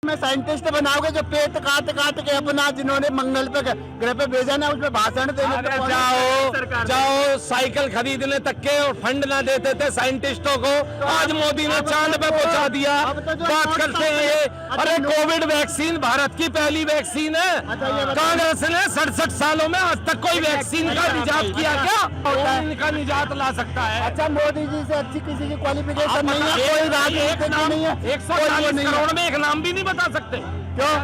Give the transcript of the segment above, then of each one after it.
में साइंटिस्ट बनाओगे जो पेट काट काट के अपना जिन्होंने मंगल पे ग्रह पे भेजा ना उसमें भाषण देने तो जाओ साइकिल खरीदने तक के और फंड ना देते थे साइंटिस्टों को, आज मोदी ने चांद पे पहुंचा दिया। बात करते हैं ये, अरे कोविड वैक्सीन भारत की पहली वैक्सीन है। कांग्रेस ने 67 सालों में आज तक कोई वैक्सीन का निजात किया क्या? इनका निजात ला सकता है। अच्छा, मोदी जी से अच्छी किसी की क्वालिफिकेशन नहीं है, कोई राजनीतिक नहीं है। 140 करोड़ में एक नाम भी नहीं बता सकते क्यों?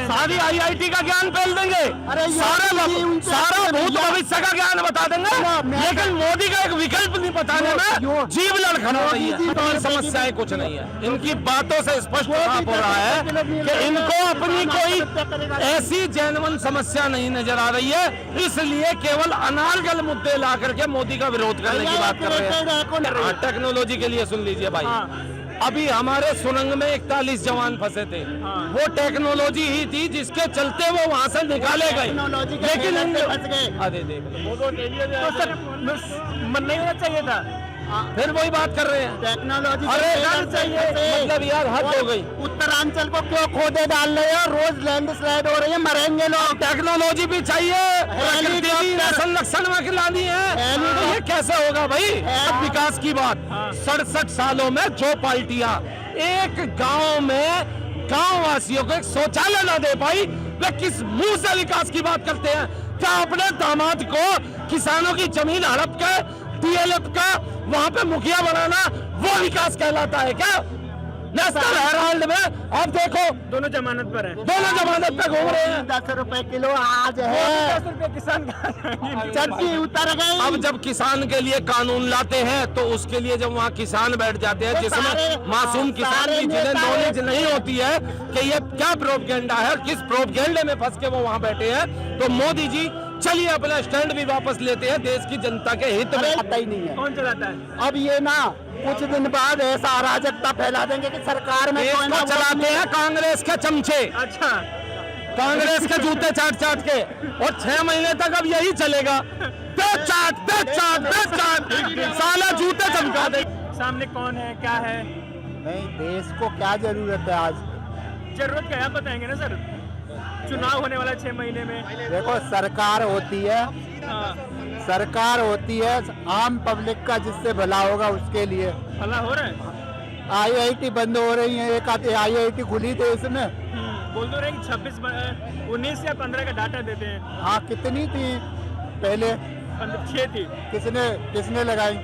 सारी IIT का ज्ञान फैल देंगे, सारा भूत भविष्य का ज्ञान बता देंगे, लेकिन मोदी का एक विकल्प नहीं बताने में जीव लड़खड़ा रही है। समस्याएं कुछ नहीं है, इनकी बातों से स्पष्ट साफ हो रहा है कि इनको अपनी कोई ऐसी जेन्युइन समस्या नहीं नजर आ रही है, इसलिए केवल अनारगल मुद्दे ला करके मोदी का विरोध करने की बात कर रहे हैं। टेक्नोलॉजी के लिए सुन लीजिए भाई, अभी हमारे सुरंग में 41 जवान फंसे थे, वो टेक्नोलॉजी ही थी जिसके चलते वो वहां से निकाले गए, लेकिन अरे देख मन नहीं होना चाहिए था, फिर वही बात कर रहे हैं टेक्नोलॉजी। अरे मतलब यार हद हो गई। उत्तरांचल को क्यों खोदे डाल रहे हैं, रोज लैंडस्लाइड हो रही है, मरेंगे लोग। टेक्नोलॉजी भी चाहिए, संरक्षण में खिलानी है, ये कैसे होगा भाई? विकास की बात 67 सालों में जो पार्टियां एक गांव में गांव वासियों को एक शौचालय न दे पाई, वे किस मुंह से विकास की बात करते हैं? क्या अपने दामाद को किसानों की जमीन हड़प के DLF का वहां पे मुखिया बनाना वो विकास कहलाता है क्या? नेशनल हेराल्ड में आप देखो दोनों जमानत पर है, दोनों जमानत पे घूम रहे हैं। 10 रुपए किलो आज है, 10 रुपए किसान चर्ची उतर गई। अब जब किसान के लिए कानून लाते हैं तो उसके लिए जब वहाँ किसान बैठ जाते हैं जिसमें मासूम किसान की जिन्हें नॉलेज नहीं होती है कि ये क्या प्रोपगेंडा है, किस प्रोपगेंडे में फंस के वो वहाँ बैठे हैं, तो मोदी जी चलिए अपना स्टैंड भी वापस लेते हैं, देश की जनता के हित में। आता ही नहीं है, कौन चलाता है? अब ये ना कुछ दिन बाद ऐसा अराजकता फैला देंगे कि सरकार में देश को चलाते हैं कांग्रेस के चमचे, अच्छा कांग्रेस के जूते चाट चाट के, और 6 महीने तक अब यही चलेगा। साला जूते चमका दे। सामने कौन है, क्या है? नहीं, देश को क्या जरूरत है आज? जरूरत क्या है बताएंगे ना सर, चुनाव होने वाला 6 महीने में। देखो, सरकार होती है, सरकार होती है आम पब्लिक का, जिससे भला होगा उसके लिए। भला हो रहा है? IIT बंद हो रही है, एक आधी IIT खुली थी इसमें, बोल तो रहे कि 19 या 15 का डाटा देते हैं। हाँ, कितनी थी पहले? 6 थी। किसने लगाई?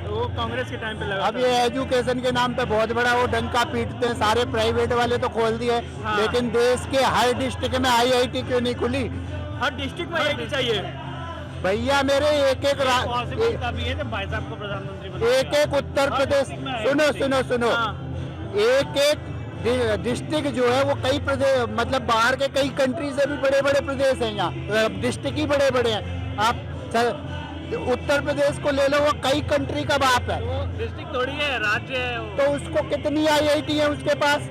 वो कांग्रेस के टाइम पे लगा। अब ये एजुकेशन के नाम पे बहुत बड़ा वो डंका पीटते हैं, सारे प्राइवेट वाले तो खोल दिए, लेकिन देश के हर डिस्ट्रिक्ट में IIT क्यों नहीं खुली? हर डिस्ट्रिक्ट में IIT चाहिए भैया मेरे। एक उत्तर प्रदेश, सुनो, एक डिस्ट्रिक्ट जो है वो कई प्रदेश, मतलब बाहर के कई कंट्री से भी बड़े बड़े प्रदेश हैं, यहाँ डिस्ट्रिक्ट ही बड़े बड़े हैं। आप उत्तर प्रदेश को ले लो, वो कई कंट्री का बाप है, डिस्ट्रिक्ट थोड़ी है, राज्य है। तो उसको कितनी IIT है उसके पास?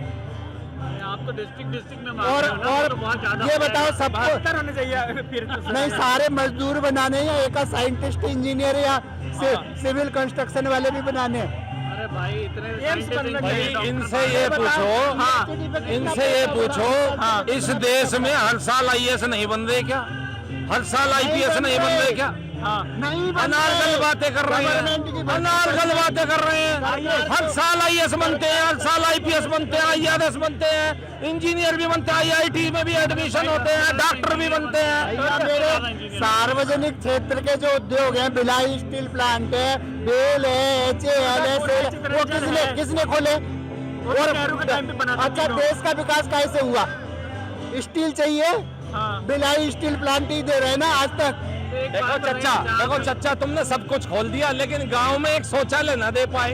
आप तो डिस्ट्रिक्ट में और तो बहुत ज्यादा ये बताओ, सबको होने चाहिए फिर तो नहीं, सारे मजदूर बनाने हैं, एक साइंटिस्ट, इंजीनियर या सिविल कंस्ट्रक्शन वाले भी बनाने हैं। अरे भाई इतने इनसे ये पूछो, इनसे ये पूछो, इस देश में हर साल IAS नहीं बन रहे क्या? हर साल IPS नहीं बन रहे क्या? अनारगल बातें कर रहे हैं, अनारगल बातें कर रहे हैं। हर साल IAS बनते हैं, हर साल IPS बनते हैं, IRS बनते हैं, इंजीनियर भी बनते हैं, IIT में भी एडमिशन होते हैं, डॉक्टर भी बनते हैं। मेरे सार्वजनिक क्षेत्र के जो उद्योग हैं, भिलाई स्टील प्लांट है, बेल है, HAL है, वो किसने खोले? और अच्छा, देश का विकास कैसे हुआ? स्टील चाहिए, भिलाई स्टील प्लांट ही दे रहे हैं ना आज तक। देखो चच्चा, तुमने सब कुछ खोल दिया, लेकिन गांव में एक शौचालय न दे पाए।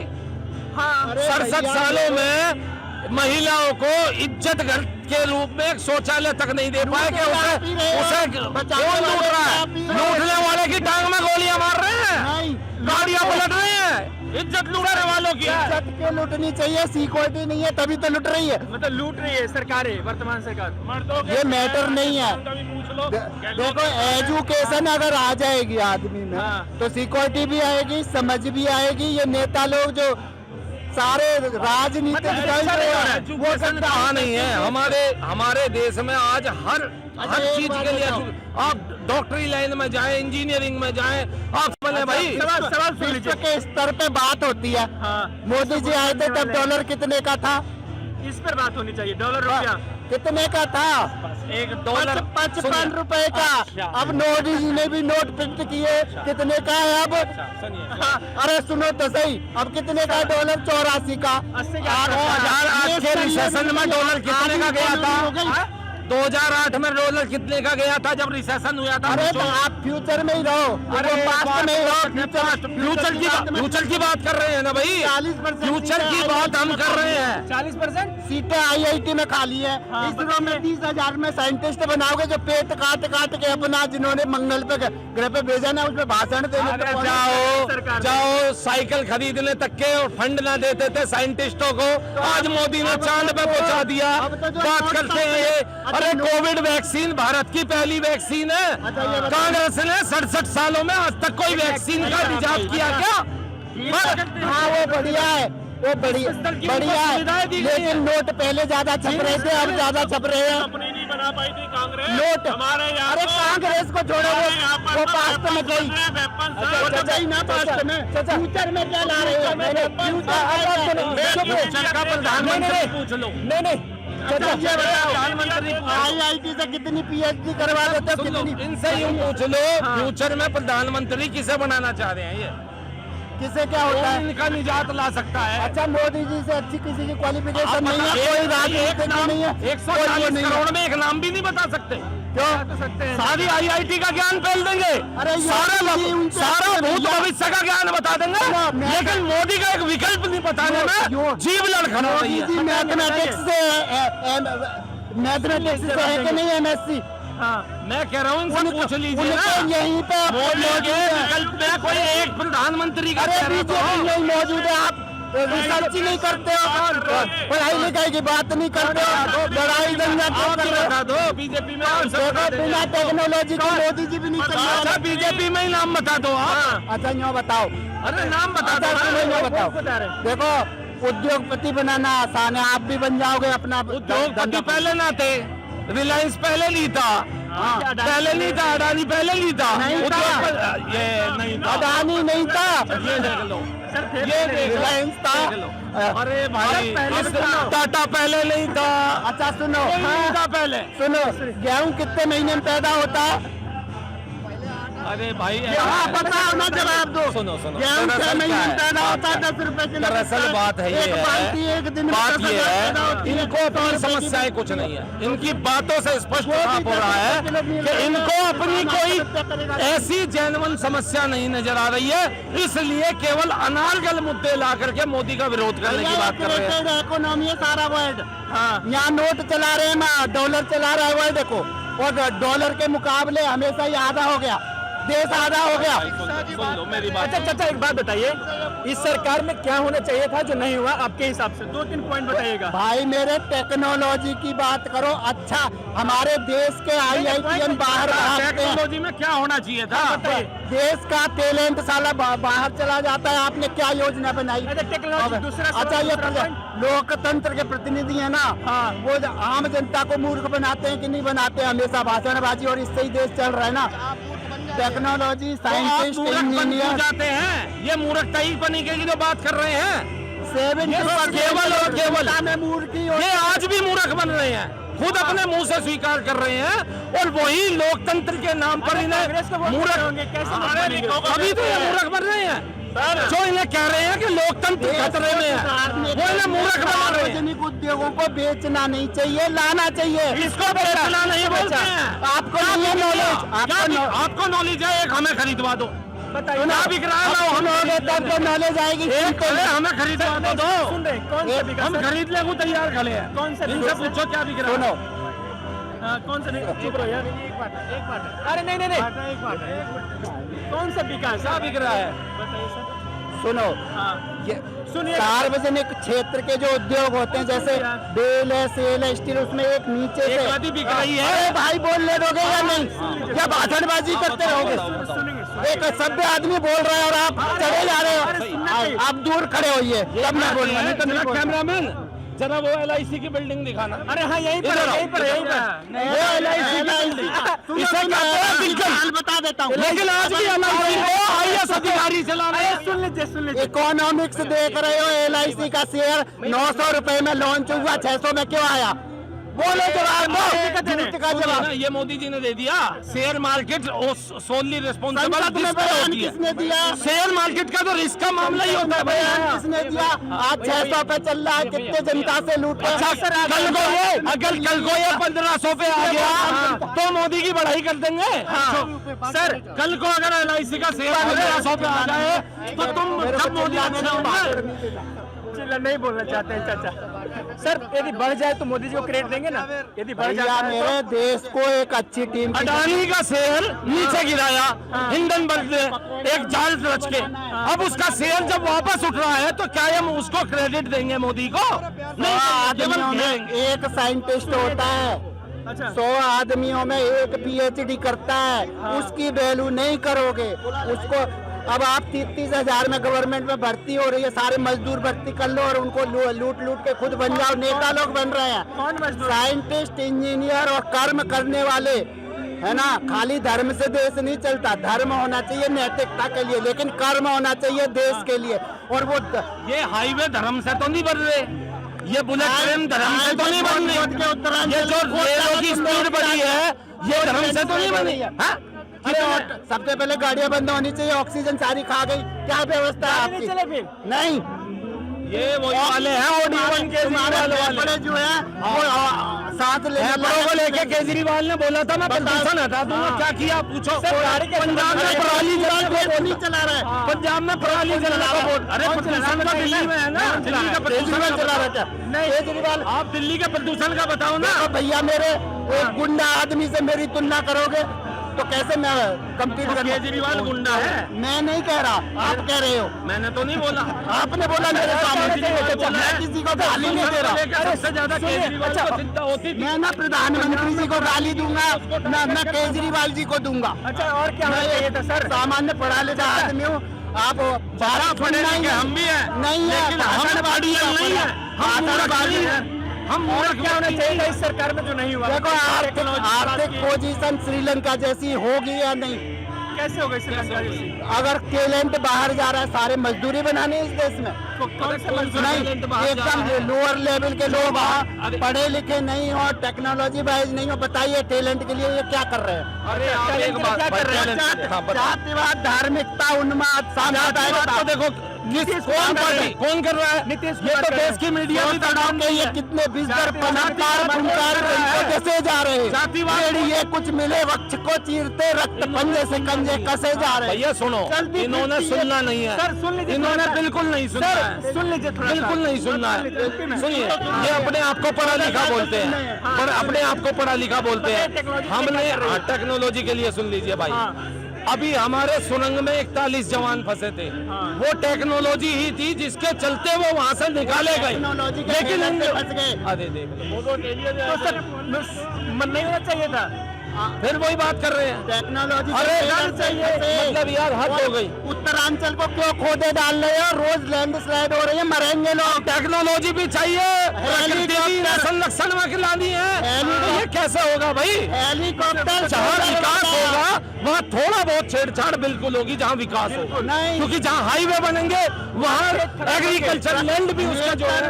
67 सालों में महिलाओं को इज्जत घर के रूप में एक शौचालय तक नहीं दे पाए कि उसे कौन लूट रहा है? लूटने वाले की टांग में गोलियां मार रहे हैं, गाड़ियां पलट रही हैं, इज्जत लूटने वालों की। इज्जत क्यों लूटनी चाहिए? सिक्योरिटी नहीं है तभी तो लूट रही है। मतलब लूट रही है सरकारें, वर्तमान सरकार। ये मैटर नहीं है। देखो, एजुकेशन अगर आ जाएगी आदमी में तो सिक्योरिटी भी आएगी, समझ भी आएगी। ये नेता लोग जो सारे राजनीतिक दल जो है, वो एजुकेशन कहाँ नहीं है हमारे देश में आज हर चीज के लिए आप डॉक्टरी लाइन में जाए, इंजीनियरिंग में जाए, आप बोले भाई सवाल सुन विश्व लीजिए। के स्तर पे बात होती है। हाँ। मोदी जी आए थे तब डॉलर कितने का था? इस पर बात होनी चाहिए, डॉलर रुपया कितने का था? $1 55 रुपए का। अब मोदी जी ने भी नोट प्रिंट किए, कितने का है अब? अरे सुनो तो सही, अब कितने का डॉलर? 84 का। 80 का। 2008 के रिसेशन में डॉलर कितने का गया था? 2008 में डॉलर कितने का गया था जब रिसेशन हुआ था? अरे तो आप फ्यूचर में ही रहो, अरे पास्ट में ही रहो। फ्यूचर की बात कर रहे हैं ना भाई, 40% फ्यूचर की बात हम कर रहे हैं। 40%। सीटें IIT में खाली है। इसरो में 30,000 में साइंटिस्ट बनाओगे जो पेट काट काट के अपना, जिन्होंने मंगल पे ग्रह पे भेजा ना, उसमें भाषण देने अरे को जाओ साइकिल खरीदने तक के फंड ना देते थे साइंटिस्टों को, आज मोदी ने चांद पे पहुंचा दिया। अब तो जो बात नोट करते हैं ये, अरे कोविड वैक्सीन भारत की पहली वैक्सीन है। अच्छा, ये बताइए। कांग्रेस ने 67 सालों में आज तक कोई वैक्सीन का इजाद किया क्या? हाँ वो बढ़िया है, वो बढ़िया है, लेकिन नोट पहले ज्यादा छप रहे थे, अब ज्यादा छप रहे हैं। अपनी नहीं बना पाई थी कांग्रेस। नोट हमारे यहाँ अरे तो- कांग्रेस को छोड़ो, वो पास्ट में गई। वो तो गई ना पास्ट में। फ्यूचर में क्या ला रहे हो? फ्यूचर का प्रधानमंत्री पूछ लो। नहीं प्रधानमंत्री IIT से कितनी PhD करवा देते हो? सुन लो, कितनी इनसे यूं पूछ लो, फ्यूचर में प्रधानमंत्री किसे बनाना चाह रहे हैं ये? किसे क्या होता कौन है? इनका निजात ला सकता है? अच्छा मोदी जी से अच्छी किसी की क्वालिफिकेशन आप नहीं है, बता- कोई एक राजनीतिक नाम नहीं है, 140 करोड़ में एक नाम भी नहीं बता सकते। क्यों? सारी IIT का ज्ञान फैल देंगे, अरे सारा भूत भविष्य का ज्ञान बता देंगे, मैं- लेकिन मोदी का एक विकल्प नहीं बताने में जीव लड़खड़ा रही मोदी जी है। मैथमेटिक्स से है कि नहीं MSc? मैं कह रहा हूँ इनसे पूछ लीजिए ना, उनको यहीं पे मोदी मौजूद के है। विकल्प में कोई एक प्रधानमंत्री का अरे चेहरा तो बीजेपी हो। नहीं मौजूद है, आप रिसर्च ही नहीं करते हो, पढ़ाई लिखाई की बात नहीं करते हो, लड़ाई झंझट आप कर ही रहे हो। बता दो बीजेपी में कौन सा देखो बता देंगे। बिना टेक्नोलॉजी के मोदी जी भी नहीं चल अच्छा रहा। बीजेपी में ही नाम बता दो आप। अच्छा यूँ बताओ, अरे नाम बता अच्छा दो सुनो यूँ ना। बताओ, देखो उद्योगपति बनाना आसान है, आप भी बन जाओगे अपना उद्योगपति पहले ना थे, रिलायंस पहले ली था, पहले नहीं था, अडानी पहले ली था, नहीं था। उद्योगपति ये नहीं था। अडानी नहीं था, ये देख लो, ये रिलायंस था। अरे भाई पहले इस- सुनो। टाटा पहले नहीं था, अच्छा सुनो, नहीं था पहले। सुनो गेहूं कितने महीने में पैदा होता है? अरे भाई हाँ बताओ ना, जवाब दो। सुनो सुनो, गेहूं 6 दरअसल महीने क्या में है? पैदा होता है, 10 रुपए किलो। दरअसल बात है ये एक बाल्टी एक दिन में बात 10,000 ये पैदा है, होती है। इनको अपनी समस्याएं कुछ नहीं है, इनकी बातों से स्पष्ट साफ हो रहा है कि इनको अपनी कोई ऐसी जेन्युइन समस्या नहीं नजर आ रही है, इसलिए केवल अनारगल मुद्दे ला करके मोदी का विरोध करने की बात कर रहे हैं। इकोनॉमी है सारा वर्ल्ड। यहाँ नोट चला रहे हैं ना, डॉलर चला रहा है वर्ल्ड को, और डॉलर के मुकाबले हमेशा ही आधा हो गया, देश आधा हो गया। सुन लो मेरी बात। अच्छा चाचा एक बात बताइए, इस सरकार में क्या होना चाहिए था जो नहीं हुआ आपके हिसाब से? 2-3 पॉइंट बताइएगा। भाई मेरे टेक्नोलॉजी की बात करो। अच्छा हमारे देश के IITian बाहर भागते हैं, टेक्नोलॉजी में क्या होना चाहिए था? देश का टैलेंट साला बाहर चला जाता है। आपने क्या योजना बनाई? अच्छा टेक्नोलॉजी दूसरा सवाल, अच्छा ये दूसरा point। लोकतंत्र के प्रतिनिधि है ना, हाँ। वो आम जनता को मूर्ख बनाते हैं कि नहीं बनाते? हमेशा भाषणबाजी, और इससे ही देश चल रहा है ना। टेक्नोलॉजी, तो आप साइंटिस्ट, मूर्ख बन क्यों इंजीनियर, जाते हैं? ये मूर्खता ही बनी की जो बात कर रहे हैं, 70% केवल और केवल में मूर्खी ये आज भी मूर्ख बन रहे हैं, खुद अपने मुंह से स्वीकार कर रहे हैं, और वही लोकतंत्र के नाम पर इन्हें मूर्ख, अभी तो ये मूर्ख बन रहे हैं। जो इन्हें कह रहे हैं कि लोकतंत्र खतरे में है, वो इन्हें मूर्ख बना रहे हैं। सार्वजनिक उद्योगों को बेचना नहीं चाहिए, लाना चाहिए। इसको बेचना नहीं बोलते हैं। आपको नहीं है नॉलेज, आपको नॉलेज है, एक हमें खरीदवा दो, बताइए ना बिक रहा है, लाओ, हम तब तो नॉलेज आएगी। एक है, हमें खरीदवा दो, सुन रहे कौन सा बिका हम सर? खरीद ले, वो तैयार खड़े हैं। कौन सा इनसे बिका? पूछो क्या बिक रहा सुनो, है। कौन सा नहीं? चुप रहो यार, एक बात। अरे नहीं नहीं नहीं, एक बात। कौन सा बिका? क्या बिक रहा है? बताइए सर। सुनो, हाँ ये सुनिए। सार्वजनिक क्षेत्र के जो उद्योग होते हैं, जैसे बेल है, सेल है, स्टील, उसमें एक नीचे एक से। आधी बिक रही है। अरे भाई बोलने दोगे या नहीं? क्या भाषणबाजी करते रहोगे? सुनेंगे एक सभ्य आदमी बोल रहा है और आप चले जा रहे हो, आप दूर खड़े होइए तब मैं बोलूंगा, नहीं तो नहीं बोलूंगा। कैमरामैन जरा वो LIC की बिल्डिंग दिखाना। अरे हाँ यहीं पर वो LIC की बिल्डिंग इसे कहते हैं बिल्कुल बता देता हूँ, लेकिन आज भी LIC को IAS अधिकारी चला रहे हैं। सुन लीजिए इकोनॉमिक्स देख रहे हो, LIC का शेयर 900 रुपए में लॉन्च हुआ, 600 में क्यों आया? बोलो जवाब दो, झूठ का जवाब। ये मोदी जी ने दे दिया। शेयर मार्केट सोनली रिस्पॉन्सिबल संसद में बयान किसने दिया? शेयर मार्केट का तो रिस्क का मामला ही होता है बयान भैया। किसने दिया? आज 600 पे चल रहा है, कितने जनता से लूट रहे हैं? अच्छा कल को ये अगर कल को ये 1500 पे आ गया तो मोदी की बढ़ाई कर देंगे। सर कल को अगर LIC का शेयर 1500 पे आ जाए तो तुम जब मोदी अच्छा होगा। नहीं बोलना चाहते हैं चाचा। सर यदि बढ़ जाए तो मोदी जी को क्रेडिट देंगे ना? यदि बढ़ भैया जाए मेरे देश को एक अच्छी टीम की अडानी का शेयर नीचे गिराया हिंडनबर्ग ने एक जाल रच के, अब उसका शेयर जब वापस उठ रहा है तो क्या हम उसको क्रेडिट देंगे मोदी को? नहीं, आदमियों में एक साइंटिस्ट होता है, 100 आदमियों में एक PhD करता है, उसकी वैल्यू नहीं करोगे उसको। अब आप 30 हजार में गवर्नमेंट में भर्ती हो रही है, सारे मजदूर भर्ती कर लो और उनको लूट लूट के खुद बन जाओ, नेता लोग बन रहे हैं। कौन मजदूर? साइंटिस्ट, इंजीनियर और कर्म करने वाले, है ना। खाली धर्म से देश नहीं चलता, धर्म होना चाहिए नैतिकता के लिए, लेकिन कर्म होना चाहिए देश के लिए। और वो ये हाईवे धर्म से तो नहीं बन रहे, ये बुलेट ट्रेन धर्म से तो नहीं बन रही, ये जो रेलों की स्पीड बढ़ी है ये धर्म से तो नहीं बनी है। अरे सबसे पहले गाड़ियां बंद होनी चाहिए, ऑक्सीजन सारी खा गई, क्या व्यवस्था है आपकी? चले फिर नहीं, ये वही वाले हैं OD1 केजरीवाल वाले जो है वो साथ को लेके केजरीवाल ने बोला था मैं प्रदूषण हटा दूंगा, क्या किया पूछो। पंजाब में पराली जलाने का बोर्ड नहीं चला रहा है, पंजाब में पराली जलाने का बोर्ड, अरे प्रदूषण तो दिल्ली में है ना, दिल्ली का प्रदूषण चला रहा था। नहीं केजरीवाल, आप दिल्ली के प्रदूषण का बताओ ना। भैया मेरे एक गुंडा आदमी से मेरी तुलना करोगे तो कैसे मैं कंप्लीट कर? केजरीवाल गुंडा है? मैं नहीं कह रहा, आप कह रहे हो। मैंने तो नहीं बोला, आपने बोला मेरे सामने। मैं किसी को गाली नहीं दे रहा। सबसे ज्यादा केजरीवाल को चिंता होती थी। मैं ना प्रधानमंत्री जी को गाली दूंगा, ना मैं केजरीवाल जी को दूंगा। अच्छा और क्या होना चाहिए था सर? सामान्य पढ़ा लिखा आदमी हूँ, आप 12 पढ़े लिखे हम भी हैं, नहीं है, लेकिन हम भाषणबाजी नहीं है, हम मूर्खबाजी है। हम मूर्ख क्या होना चाहिए इस सरकार में जो नहीं हुआ? देखो आर्थिक पोजीशन श्रीलंका जैसी होगी या नहीं? कैसे होगा श्रीलंका जैसी? अगर टैलेंट बाहर जा रहा है, सारे मजदूरी बनाने इस देश में कौन से मजदूर? नहीं, एकदम लोअर लेवल के लोग पढ़े लिखे नहीं हो, टेक्नोलॉजी वाइज नहीं हो, बताइए टैलेंट के लिए ये क्या कर रहे हैं? अरे आप एक बात क्या कर रहे हैं? जातिवाद, धार्मिकता, उन्माद, साम्प्रदायिकता तो देखो कौन कर रहा है? नीतीश ये तो देश की मीडिया भी दबाव के ये कितने बिजगर पनाकार कैसे जा रहे हैं? जातिवाद ये कुछ मिले वक्त को चीरते रक्त पंजे से कंजे कसे जा रहे हैं। भैया सुनो, इन्होंने सुनना नहीं है सर, सुन लीजिए, इन्होंने बिल्कुल नहीं सुनना है, सुन लीजिए थोड़ा सा। बिल्कुल नहीं सुनना है। सुनिए, ये अपने आप को पढ़ा लिखा बोलते हैं, पर अपने आप को पढ़ा लिखा बोलते हैं। हमने टेक्नोलॉजी के लिए सुन लीजिए भाई, अभी हमारे सुरंग में 41 जवान फंसे थे, वो टेक्नोलॉजी ही थी जिसके चलते वो वहाँ से निकाले गए, लेकिन बच गए। अरे देख लो, तो सर मन नहीं होना चाहिए था। फिर वही बात कर रहे हैं। टेक्नोलॉजी अरे मतलब यार हद हो गई। उत्तरांचल को क्यों खोदे डाल रहे हो? रोज लैंडस्लाइड हो रही है, मरेंगे लोग। टेक्नोलॉजी भी चाहिए, संरक्षण में लानी है, ये कैसे होगा भाई? हेलीकॉप्टर जहाँ विकास होगा वहाँ थोड़ा बहुत छेड़छाड़ बिल्कुल होगी, जहाँ विकास होगा, नहीं, क्योंकि जहाँ हाईवे बनेंगे वहाँ एग्रीकल्चर लैंड भी उसका जो है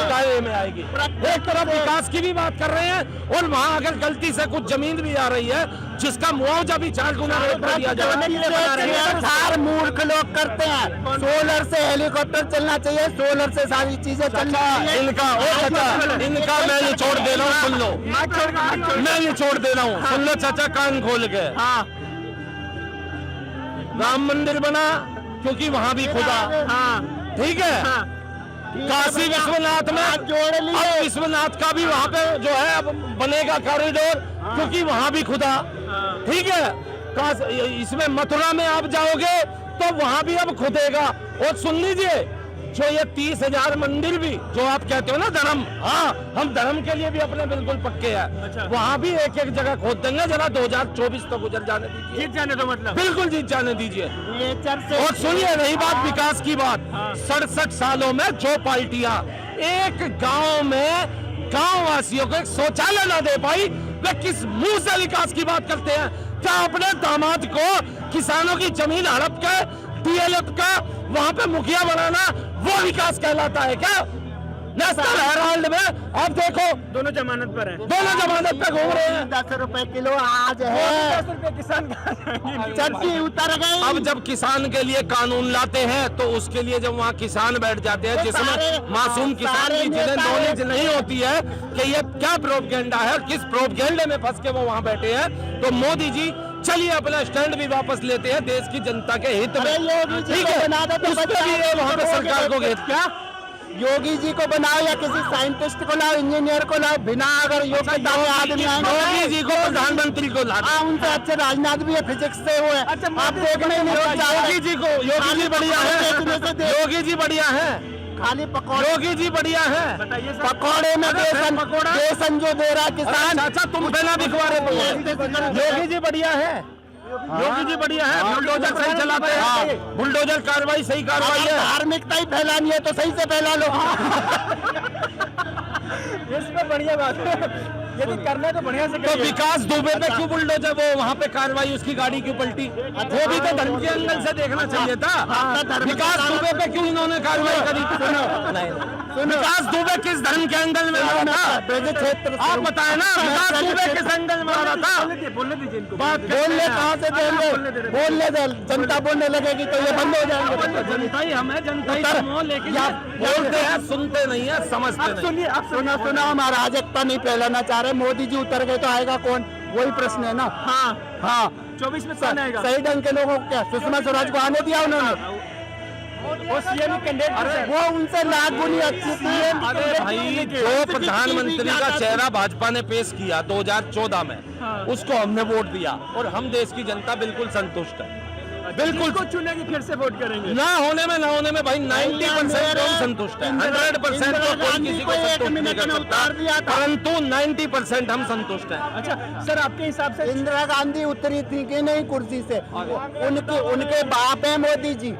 दायरे में आएगी। एक तरफ विकास की भी बात कर रहे हैं और वहाँ अगर गलती से कुछ जमीन भी आ रही है जिसका मुआवजा भी 4 गुना रेट पर दिया जाए। मूर्ख लोग करते हैं। सोलर से हेलीकॉप्टर चलना चाहिए, सोलर से सारी चीजें चलना चाहिए। इनका मैं निचोड़ दे रहा हूँ, सुन लो, मैं निचोड़ दे रहा हूँ, सुन लो चाचा कान खोल के। राम मंदिर बना क्योंकि वहाँ भी खुदा, ठीक है। काशी विश्वनाथ में जोड़ लिए, विश्वनाथ का भी वहाँ पे जो है अब बनेगा कॉरिडोर, क्योंकि वहाँ भी खुदा, ठीक है। इसमें मथुरा में आप जाओगे तो वहाँ भी अब खुदेगा। और सुन लीजिए, पूछो ये 30,000 मंदिर भी जो आप कहते हो ना धर्म, हाँ हम धर्म के लिए भी अपने बिल्कुल पक्के हैं। अच्छा। वहाँ भी एक एक जगह खोद देंगे, जरा 2024 तो गुजर जाने दीजिए, जीत जाने दो मतलब। बिल्कुल जीत जाने दीजिए। नेचर से और सुनिए रही बात विकास की बात, हाँ। 67 सालों में जो पार्टियां एक गांव में गांव वासियों को एक शौचालय न दे पाई, वे किस मुंह से विकास की बात करते हैं? क्या अपने दामाद को किसानों की जमीन हड़प के डीएलएफ का वहां पे मुखिया बनाना वो विकास कहलाता है क्या? नेशनल हेराल्ड में आप देखो दोनों जमानत पर है। दोनों जमानत पे घूम रहे हैं। 10 रुपए किलो आज है, 10 रुपए किसान कहाँ जाएंगे? चर्ची उतर गई। अब जब किसान के लिए कानून लाते हैं तो उसके लिए जब वहाँ किसान बैठ जाते हैं तो जिसमें सारे- मासूम किसान सारे की जिन्हें नेता नॉलेज हैं। नहीं होती है कि ये क्या प्रोपगेंडा है और किस प्रोपगेंडे में फंस के वो वहाँ बैठे हैं, तो मोदी जी चलिए अपना स्टैंड भी वापस लेते हैं देश की जनता के हित में। अरे योगी जी ठीक को है, बना दो तो उस पे बच्चा भी ये वहाँ पे करोगे सरकार को तो- क्या योगी जी को बनाओ या किसी साइंटिस्ट को लाओ, इंजीनियर को लाओ, बिना अगर योग्यता के आदमी आएंगे योगी जी को प्रधानमंत्री को ला हाँ, उनसे अच्छे राजनाथ भी है, फिजिक्स से वो है। अच्छा, आप देखने ही नहीं हो योगी जी को, योगी जी बढ़िया बेचने से है, दे- योगी जी बढ़िया है, खाली पकौड़े, योगी जी बढ़िया है। बताइए सर। पकौड़े में अरे बेसन, पकौड़ा? बेसन जो दे रहा है किसान। चाचा तुम बिना बिकवा रहे हो। योगी जी बढ़िया है, योगी जी बढ़िया है, बुलडोजर सही चलाते हैं, बुलडोजर कार्रवाई सही कार्रवाई अगर है। धार्मिकता ही फैलानी है तो सही से फैला लो। इसमें बढ़िया बात है, यदि करना है तो बढ़िया से तो करिए। विकास दुबे पे क्यों बुलडोजर, वो वहाँ पे कार्रवाई उसकी गाड़ी क्यों पलटी, वो भी तो धर्म के एंगल से देखना चाहिए था। विकास दुबे पे क्यों इन्होंने कार्रवाई करी? विकास दुबे किस धर्म के एंगल में लड़ा था? ब्रज क्षेत्र से- आप बताए ना, विकास दुबे किस एंगल में लड़ा था? बोलने दीजिए इनको। बात बोलने कहाँ से देंगे? बोलने दे, जनता बोलने लगेगी तो ये बंद हो जाएंगे। जनता ही हमें, जनता ही तुम हो, लेकिन या बोलते हैं सुनते नहीं है, समझते आप नहीं। सुनिए, आप सुना सुना हम अराजकता नहीं फैलाना चाह रहे। मोदी जी उतर गए तो आएगा कौन? वही प्रश्न है ना। हाँ, हाँ 24 में कौन आएगा? सही ढंग के लोगों को क्या सुषमा स्वराज को आने दिया उन्होंने? वो सीएम कैंडिडेट है। वो उनसे लाख गुनी अच्छी थी। अरे भाई, जो प्रधानमंत्री का चेहरा भाजपा ने पेश किया 2014 में, हाँ। उसको हमने वोट दिया और हम देश की जनता बिल्कुल संतुष्ट है। बिल्कुल को चुनेगी, फिर से वोट करेंगे। ना होने में भाई 90% तो हम संतुष्ट है, 100% तो कोई किसी को संतुष्ट नहीं कर सकता, परंतु 90% हम संतुष्ट है। अच्छा सर, आपके हिसाब से इंदिरा गांधी उतरी थी कि नहीं कुर्सी से? उनके बाप है मोदी जी।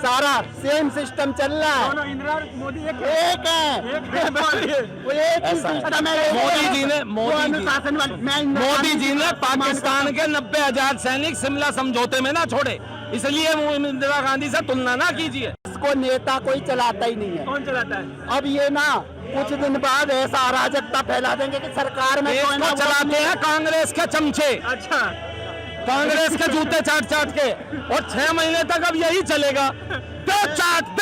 सारा सेम सिस्टम चल रहा है, दोनों इंदिरा और मोदी एक है। एक है, एक है, बोलिए। वो एक ही ऐसा है। सिस्टम है। मोदी जी ने- वो अनुशासन वाले- मैं इंदिरा मोदी गांधी जी ने को पाकिस्तान के 90,000 सैनिक शिमला समझौते में ना छोड़े, इसलिए इंदिरा गांधी से तुलना ना कीजिए। इसको नेता कोई चलाता ही नहीं है। कौन चलाता है? अब ये ना कुछ दिन बाद ऐसा अराजकता फैला देंगे कि सरकार में देश कोई ना को चलाते हैं कांग्रेस के चमचे, अच्छा, कांग्रेस के जूते चाट चाट के, और 6 महीने तक अब यही चलेगा। दे चाट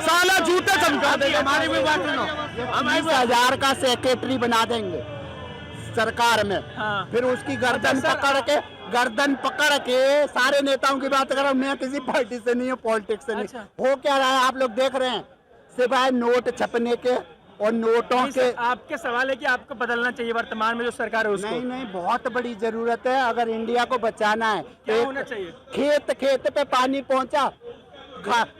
साला जूते चमका देगा। हमारी भी बात सुनो, हम 20,000 का सेक्रेटरी बना देंगे सरकार में। हाँ। फिर उसकी गर्दन अच्छा, सर- पकड़ के सारे नेताओं की बात कर रहा हूं। मैं किसी पार्टी से नहीं हूँ, पॉलिटिक्स से नहीं। अच्छा। हो क्या रहा है आप लोग देख रहे हैं, सिवाय नोट छपने के और नोटों नहीं के। सर, आपके सवाल है कि आपको बदलना चाहिए वर्तमान में जो सरकार है उसको। नहीं नहीं, बहुत बड़ी जरूरत है अगर इंडिया को बचाना है। क्या एक होना चाहिए? खेत पे पानी पहुंचा,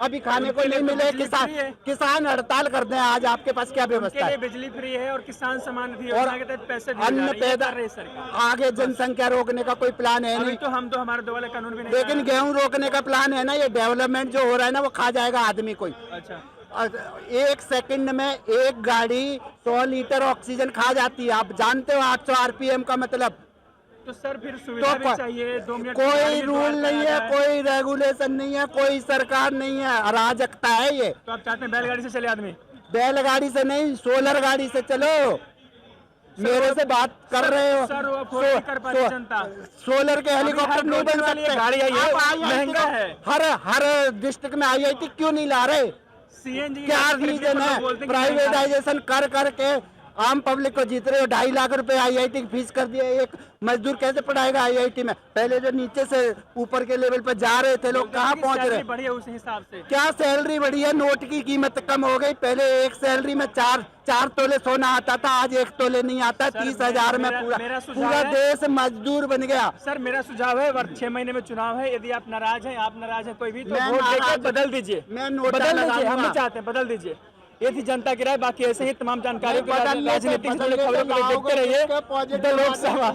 अभी खाने को उनके लिए नहीं तो मिले, बिजली फ्री है। किसान हड़ताल कर दें। आज आपके पास क्या उनके व्यवस्था लिए है? बिजली फ्री है और किसान सम्मान भी और योजना के तहत पैसे दिए जा अन्न रहे हैं। ये पैदा, कर रही है सरकार। आगे जनसंख्या रोकने का कोई प्लान है अभी नहीं। तो हम तो हमारे दो वाले कानून भी नहीं लेकिन लाए। गेहूं रोकने का प्लान है ना। ये डेवलपमेंट जो हो रहा है ना, वो खा जाएगा आदमी कोई। अच्छा, एक सेकंड में एक गाड़ी 100 लीटर ऑक्सीजन खा जाती है। आप जानते हो 800 RPM का मतलब। तो सर फिर सुविधा भी चाहिए। 2 मिनट की कोई गाड़ी में रूल दौड़ नहीं के आ है, जाए। कोई रेगुलेशन नहीं है, कोई सरकार नहीं है, अराजकता है ये। तो आप चाहते हैं बैलगाड़ी से चले आदमी? बैलगाड़ी से नहीं, सोलर गाड़ी से चलो। मेरे से बात कर रहे हो। सर वो अफोर्ड नहीं कर पाती जनता। सोलर के हेलीकॉप्टर अभी नहीं हर बन दो दिन वाली सकते। ये गाड़ी आई है, आप IIT महंगा को- है। हर डिस्ट्रिक्ट में IIT क्यों नहीं ला रहे? सीएनजी क्या रीजन है? प्राइवेटाइजेशन कर करके आम पब्लिक को जीत रहे हो। 2.5 लाख रुपए IIT की फीस कर दिया। एक मजदूर कैसे पढ़ाएगा IIT में? पहले जो नीचे से ऊपर के लेवल पर जा रहे थे लोग, कहाँ पहुंच रहे? बढ़ी है उस हिसाब से। क्या सैलरी बढ़ी है? नोट की कीमत कम हो गई। पहले एक सैलरी में 4 तोले सोना आता था, आज 1 तोले नहीं आता। 30,000 में पूरा देश मजदूर बन गया। सर मेरा सुझाव है, 6 महीने में चुनाव है, यदि आप नाराज हैं कोई भी, तो वोट देकर बदल दीजिए। मैं नोट बदल दीजिए, हम नहीं चाहते, बदल दीजिए। ये थी जनता की राय। बाकी ऐसे ही तमाम जानकारी राजनीतिक खबरों को देखते रहिए द लोकसभा।